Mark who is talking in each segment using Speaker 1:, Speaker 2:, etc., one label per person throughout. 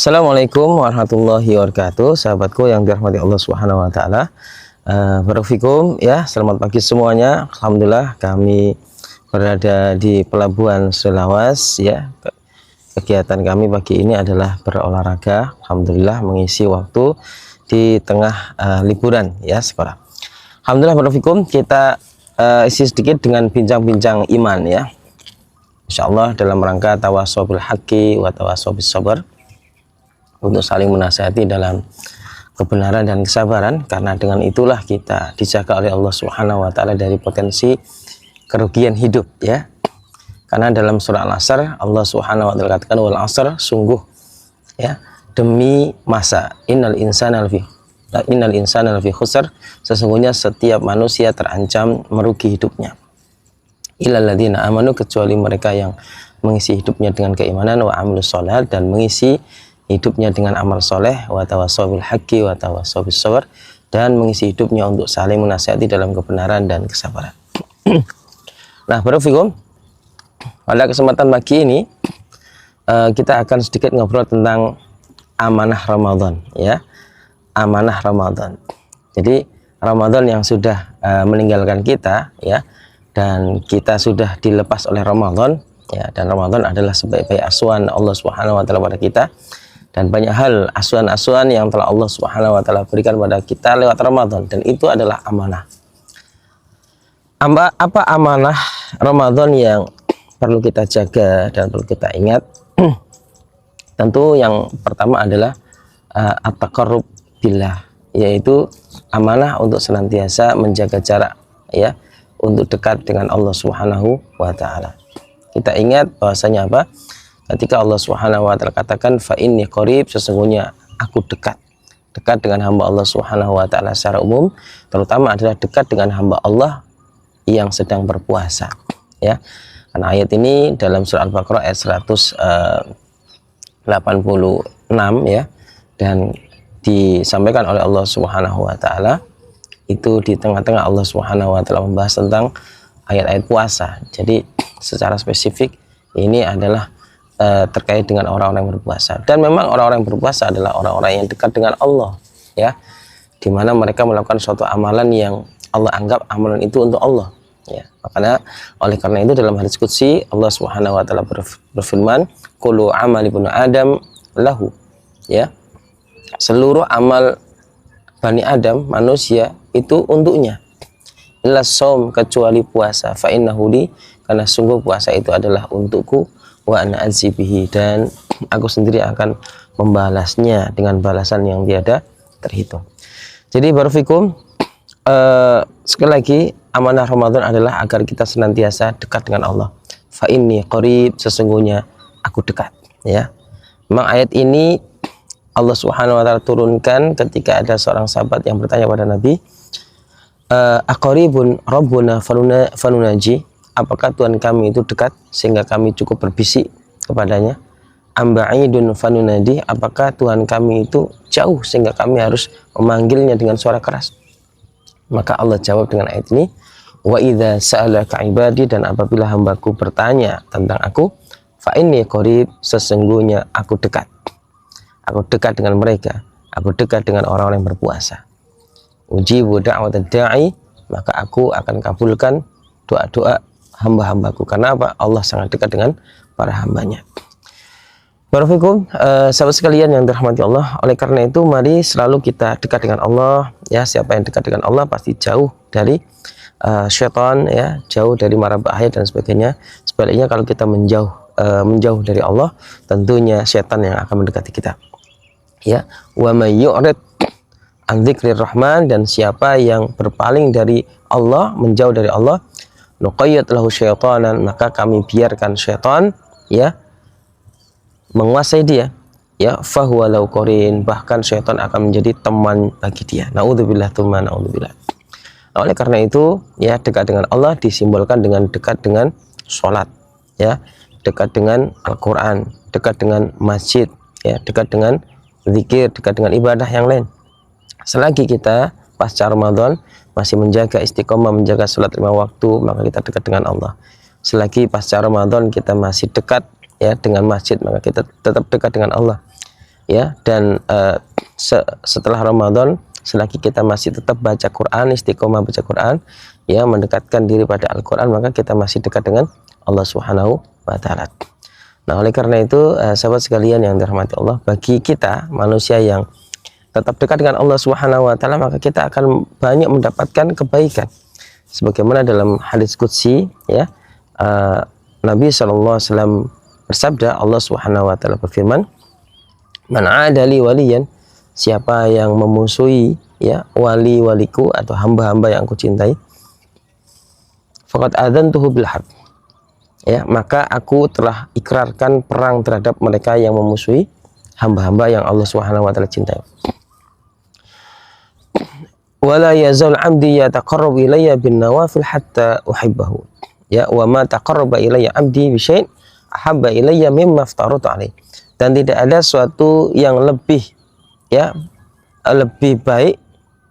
Speaker 1: Assalamualaikum warahmatullahi wabarakatuh, sahabatku yang dirahmati Allah Subhanahu wa taala. Barakallahu ya, selamat pagi semuanya. Alhamdulillah kami berada di Pelabuhan Selawas ya. Kegiatan kami pagi ini adalah berolahraga. Alhamdulillah mengisi waktu di tengah liburan ya sekolah. Alhamdulillah barakallahu kita isi sedikit dengan bincang-bincang iman ya. Insyaallah dalam rangka tawasobil haqqi wa tawasobis sabar, untuk saling menasihati dalam kebenaran dan kesabaran, karena dengan itulah kita dijaga oleh Allah Subhanahu wa taala dari potensi kerugian hidup ya. Karena dalam surah Al-Asr Allah Subhanahu wa taala katakan wal asr, sungguh ya demi masa, innal insana lafi khusr, sesungguhnya setiap manusia terancam merugi hidupnya. Illal ladzina amanu, kecuali mereka yang mengisi hidupnya dengan keimanan, wa amilus sholihat, dan mengisi hidupnya dengan amal soleh, wa tawasaw bil haqqi wa tawasaw bis sabr, dan mengisi hidupnya untuk saling menasihati dalam kebenaran dan kesabaran. Nah, barakallahu pada kesempatan pagi ini kita akan sedikit ngobrol tentang amanah Ramadan ya. Amanah Ramadan. Jadi Ramadan yang sudah meninggalkan kita ya, dan kita sudah dilepas oleh Ramadan ya, dan Ramadan adalah sebaik-baik asuhan Allah Subhanahu wa taala pada kita. Dan banyak hal asuhan-asuhan yang telah Allah Subhanahu wa taala berikan pada kita lewat Ramadan, dan itu adalah amanah. Apa amanah Ramadan yang perlu kita jaga dan perlu kita ingat? Tentu yang pertama adalah at-taqarrub billah, yaitu amanah untuk senantiasa menjaga jarak ya, untuk dekat dengan Allah Subhanahu wa taala. Kita ingat bahwasanya apa? Ketika Allah Subhanahu wa taala katakan fa inni qarib, sesungguhnya aku dekat dengan hamba Allah Subhanahu wa taala secara umum, terutama adalah dekat dengan hamba Allah yang sedang berpuasa ya. Karena ayat ini dalam surah Al-Baqarah ayat 186 ya, dan disampaikan oleh Allah Subhanahu wa taala itu di tengah-tengah Allah Subhanahu wa taala membahas tentang ayat-ayat puasa. Jadi secara spesifik ini adalah terkait dengan orang-orang yang berpuasa, dan memang orang-orang yang berpuasa adalah orang-orang yang dekat dengan Allah ya, dimana mereka melakukan suatu amalan yang Allah anggap amalan itu untuk Allah ya. Makanya oleh karena itu dalam hadis qudsi Allah Subhanahu wa taala berfirman kullu amali ibnu adam lahu ya, seluruh amal Bani Adam manusia itu untuknya, illa shaum, kecuali puasa, fa innahu li, karena sungguh puasa itu adalah untukku, wa ana azibihi, dan aku sendiri akan membalasnya dengan balasan yang tiada terhitung. Jadi barakallahu sekali lagi, amanah Ramadan adalah agar kita senantiasa dekat dengan Allah. Fa inni qarib, sesungguhnya aku dekat ya. Memang ayat ini Allah Subhanahu wa taala turunkan ketika ada seorang sahabat yang bertanya pada Nabi, aqaribun rabbuna fanunaji, apakah Tuhan kami itu dekat sehingga kami cukup berbisik kepadanya? Amba'idun fanunadi, apakah Tuhan kami itu jauh sehingga kami harus memanggilnya dengan suara keras? Maka Allah jawab dengan ayat ini, wa idza sa'alaka ibadi, dan apabila hambaku bertanya tentang aku, fa inni qarib, sesungguhnya aku dekat dengan mereka, aku dekat dengan orang-orang yang berpuasa. Ujibu da'watad da'i, maka aku akan kabulkan doa-doa hamba-hambaku. Karena apa? Allah sangat dekat dengan para hambanya. Barakallahu sahabat sekalian yang dirahmati Allah. Oleh karena itu mari selalu kita dekat dengan Allah ya. Siapa yang dekat dengan Allah pasti jauh dari syaitan ya, jauh dari mara bahaya dan sebagainya. Sebaliknya kalau kita menjauh dari Allah, tentunya syaitan yang akan mendekati kita ya. Wa may yu'rid an dzikrir rahman, dan siapa yang berpaling dari Allah, menjauh dari Allah, nuqayyid lahu syaitanan, maka kami biarkan syaitan ya menguasai dia ya, fahuwa lahu qarin, bahkan syaitan akan menjadi teman bagi dia. Naudzubillah tsumma naudzubillah. Nah, oleh karena itu ya, dekat dengan Allah disimbolkan dengan dekat dengan sholat ya, dekat dengan Al-Quran, dekat dengan masjid ya, dekat dengan zikir, dekat dengan ibadah yang lain. Selagi kita pasca Ramadan masih menjaga istiqomah, menjaga sholat 5 waktu, maka kita dekat dengan Allah. Selagi pasca Ramadan kita masih dekat ya dengan masjid, maka kita tetap dekat dengan Allah ya. Dan setelah Ramadan, selagi kita masih tetap baca Quran, istiqomah baca Quran, ya, mendekatkan diri pada Al-Quran, maka kita masih dekat dengan Allah Subhanahu wa Ta'ala. Nah, oleh karena itu, sahabat sekalian yang dirahmati Allah, bagi kita manusia yang tetap dekat dengan Allah Subhanahu wa Ta'ala, maka kita akan banyak mendapatkan kebaikan. Sebagaimana dalam hadis qudsi, ya, Nabi SAW bersabda, Allah Subhanahu wa Ta'ala berfirman, "Man 'adali waliyan," siapa yang memusuhi, ya, wali-waliku atau hamba-hamba yang aku cintai, faqad adzantuhu bil harb, ya, maka aku telah ikrarkan perang terhadap mereka yang memusuhi hamba-hamba yang Allah Subhanahu wa Ta'ala cintai. Wala yazal 'abdi yataqarrabu ilayya bin nawafil hatta uhibbahu, ya, wa ma taqarraba ilayya 'abdi bi syai' ahabba ilayya mimma aftaratu alaihi. Dan tidak ada suatu yang lebih, ya, lebih baik,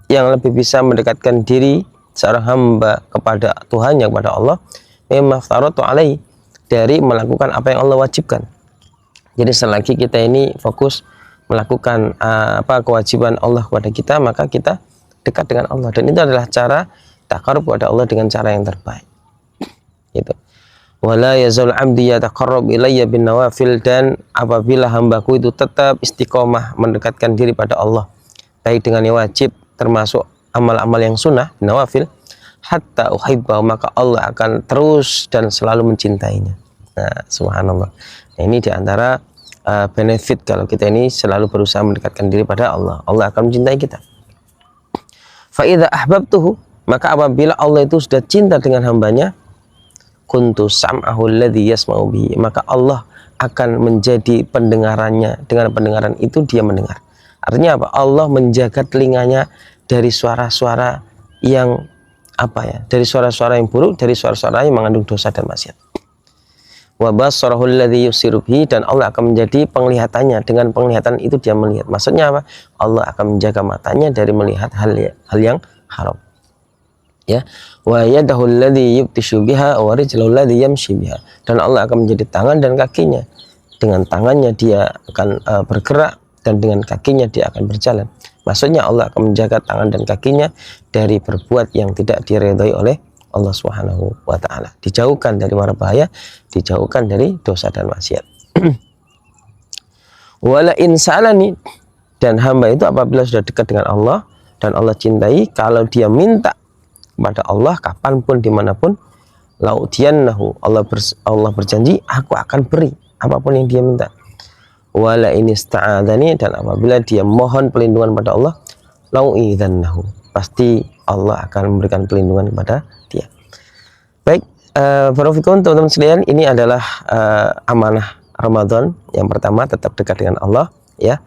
Speaker 1: yang lebih bisa mendekatkan diri seorang hamba kepada Tuhannya, kepada Allah, mimma aftaratu alaihi, dari melakukan apa yang Allah wajibkan. Jadi selagi kita ini fokus melakukan kewajiban Allah kepada kita, maka kita dekat dengan Allah, dan itu adalah cara taqarrub kepada Allah dengan cara yang terbaik. Gitu. Wala yazal 'abdi yataqarrab ilayya bin nawafil, dan apabila hambaku itu tetap istiqomah mendekatkan diri pada Allah, baik dengan yang wajib termasuk amal-amal yang sunnah, nawafil, hatta uhibbahu, maka Allah akan terus dan selalu mencintainya. Nah, subhanallah. Nah, ini diantara benefit kalau kita ini selalu berusaha mendekatkan diri pada Allah, Allah akan mencintai kita. Fa idza ahbabtuhu, maka apabila Allah itu sudah cinta dengan hambanya, kuntu sam'ahu alladhi yasma'u bihi, maka Allah akan menjadi pendengarannya, dengan pendengaran itu dia mendengar. Artinya apa? Allah menjaga telinganya dari suara-suara yang dari suara-suara yang buruk, dari suara-suara yang mengandung dosa dan maksiat. Wa basarahu alladhi yusiru bihi, dan Allah akan menjadi penglihatannya, dengan penglihatan itu dia melihat. Maksudnya apa? Allah akan menjaga matanya dari melihat hal yang haram. Ya, wa yadahu alladhi yubtishu biha wa rijluhu alladhi yamshi biha, dan Allah akan menjadi tangan dan kakinya. Dengan tangannya dia akan bergerak, dan dengan kakinya dia akan berjalan. Maksudnya Allah akan menjaga tangan dan kakinya dari berbuat yang tidak diridhai oleh Allah Subhanahu wa Ta'ala, dijauhkan dari mara bahaya, dijauhkan dari dosa dan maksiat. Wala insalani, dan hamba itu apabila sudah dekat dengan Allah dan Allah cintai, kalau dia minta kepada Allah kapanpun dimanapun, laudiyannahu, Allah berjanji, aku akan beri apapun yang dia minta. Wala inista'adani, dan apabila dia mohon pelindungan pada Allah, lau'idzannahu, pasti Allah akan memberikan pelindungan kepada dia. Baik, barakallahu teman-teman sekalian, ini adalah amanah Ramadan. Yang pertama, tetap dekat dengan Allah, ya.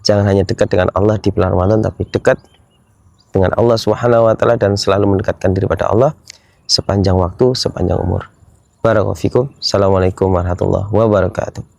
Speaker 1: Jangan hanya dekat dengan Allah di bulan Ramadan, tapi dekat dengan Allah Subhanahu wa Ta'ala dan selalu mendekatkan diri pada Allah sepanjang waktu, sepanjang umur. Barakallahu fikum. Assalamualaikum warahmatullahi wabarakatuh.